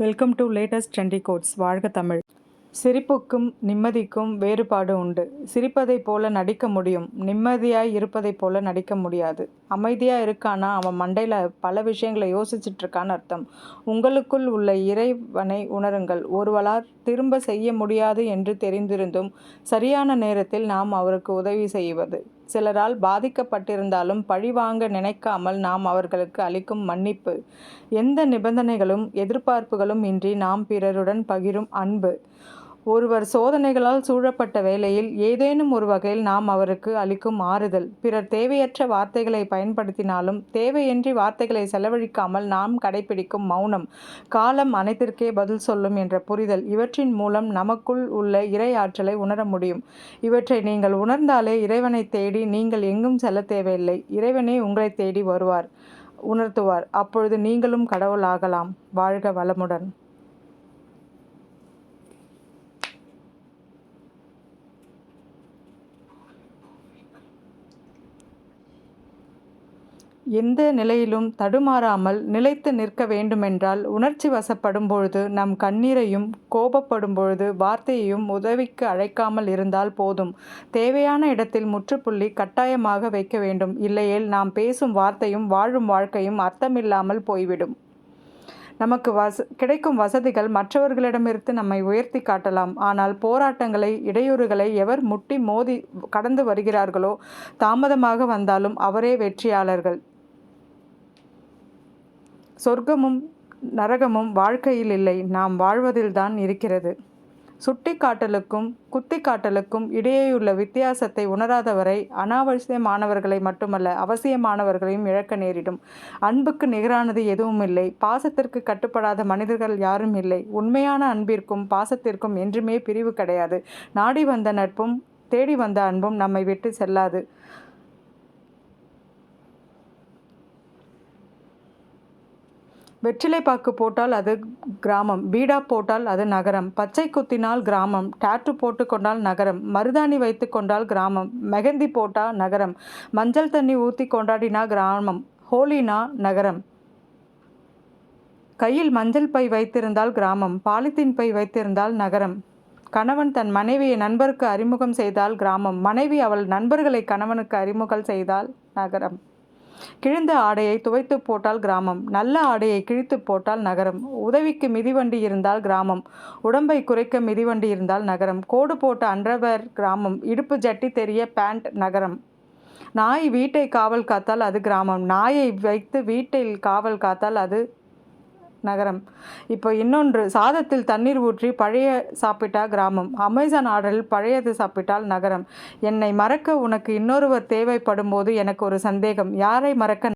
Welcome to latest trendy coats. வாழ்க தமிழ். சிரிப்புக்கும் நிம்மதிக்கும் வேறுபாடு உண்டு. சிரிப்பதைப் போல நடிக்க முடியும், நிம்மதியாய் இருப்பதைப் போல நடிக்க முடியாது. அமைதியாக இருக்கானா அவன் மண்டையில் பல விஷயங்களை யோசிச்சுட்டு இருக்கான்னு அர்த்தம். உங்களுக்குள் உள்ள இறைவனை உணருங்கள். ஒருவரால் திரும்ப செய்ய முடியாது என்று தெரிந்திருந்தும் சரியான நேரத்தில் நாம் அவருக்கு உதவி செய்வது. சிலரால் பாதிக்கப்பட்டிருந்தாலும் பழிவாங்க நினைக்காமல் நாம் அவர்களுக்கு அளிக்கும் மன்னிப்பு. எந்த நிபந்தனைகளும் எதிர்பார்ப்புகளும் இன்றி நாம் பிறருடன் பகிரும் அன்பு. ஒருவர் சோதனைகளால் சூழப்பட்ட வேளையில் ஏதேனும் ஒரு வகையில் நாம் அவருக்கு அளிக்கும் ஆறுதல். பிறர் தேவையற்ற வார்த்தைகளை பயன்படுத்தினாலும் தேவையின்றி வார்த்தைகளை செலவழிக்காமல் நாம் கடைபிடிக்கும் மௌனம். காலம் அனைத்திற்கே பதில் சொல்லும் என்ற புரிதல். இவற்றின் மூலம் நமக்குள் உள்ள இறை ஆற்றலை உணர முடியும். இவற்றை நீங்கள் உணர்ந்தாலே இறைவனை தேடி நீங்கள் எங்கும் செல்ல தேவையில்லை. இறைவனே உங்களை தேடி வருவார், உணர்த்துவார். அப்பொழுது நீங்களும் கடவுள் ஆகலாம். வாழ்க வளமுடன். எந்த நிலையிலும் தடுமாறாமல் நிலைத்து நிற்க வேண்டுமென்றால் உணர்ச்சி வசப்படும் பொழுது நம் கண்ணீரையும் கோபப்படும் பொழுது வார்த்தையையும் உதவிக்கு அழைக்காமல் இருந்தால் போதும். தேவையான இடத்தில் முற்றுப்புள்ளி கட்டாயமாக வைக்க வேண்டும். இல்லையேல் நாம் பேசும் வார்த்தையும் வாழும் வாழ்க்கையும் அர்த்தமில்லாமல் போய்விடும். நமக்கு கிடைக்கும் வசதிகள் மற்றவர்களிடமிருந்து நம்மை உயர்த்தி காட்டலாம். ஆனால் போராட்டங்களை இடையூறுகளை எவர் முட்டி மோதி கடந்து வருகிறார்களோ தாமதமாக வந்தாலும் அவரே வெற்றியாளர்கள். சொர்க்கமும் நரகமும் வாழ்க்கையில் இல்லை, நாம் வாழ்வதில்தான் இருக்கிறது. சுட்டி காட்டலுக்கும் குத்தி காட்டலுக்கும் இடையேயுள்ள வித்தியாசத்தை உணராதவரை அனாவசியமானவர்களை மட்டுமல்ல அவசியமானவர்களையும் இழக்க நேரிடும். அன்புக்கு நிகரானது எதுவும் இல்லை. பாசத்திற்கு கட்டுப்படாத மனிதர்கள் யாரும் இல்லை. உண்மையான அன்பிற்கும் பாசத்திற்கும் என்றுமே பிரிவு கிடையாது. நாடி வந்த நட்பும் தேடி வந்த அன்பும் நம்மை விட்டு செல்லாது. வெற்றிலை பாக்கு போட்டால் அது கிராமம், பீடா போட்டால் அது நகரம். பச்சை குத்தினால் கிராமம், டாட்டு போட்டு கொண்டால் நகரம். மருதாணி வைத்து கொண்டால் கிராமம், மெகந்தி போட்டா நகரம். மஞ்சள் தண்ணி ஊற்றி கொண்டாடினா கிராமம், ஹோலினா நகரம். கையில் மஞ்சள் பை வைத்திருந்தால் கிராமம், பாலித்தீன் பை வைத்திருந்தால் நகரம். கணவன் தன் மனைவியை நண்பருக்கு அறிமுகம் செய்தால் கிராமம், மனைவி அவள் நண்பர்களை கணவனுக்கு அறிமுகம் செய்தால் நகரம். கிழிந்த ஆடையை துவைத்து போட்டால் கிராமம், நல்ல ஆடையை கிழித்து போட்டால் நகரம். உதவிக்கு மிதிவண்டி இருந்தால் கிராமம், உடம்பை குறைக்க மிதிவண்டி இருந்தால் நகரம். கோடு போட்ட அண்டர்வேர் கிராமம், இடுப்பு ஜட்டி தெரிய பேண்ட் நகரம். நாய் வீட்டை காவல் காத்தால் அது கிராமம், நாயை வைத்து வீட்டில் காவல் காத்தால் அது நகரம். இப்போ இன்னொன்று, சாதத்தில் தண்ணீர் ஊற்றி பழைய சாப்பிட்டா கிராமம், அமேசான் ஆர்டரில் பழையது சாப்பிட்டால் நகரம். என்னை மறக்க உனக்கு இன்னொருவர் தேவைப்படும் போது எனக்கு ஒரு சந்தேகம், யாரை மறக்க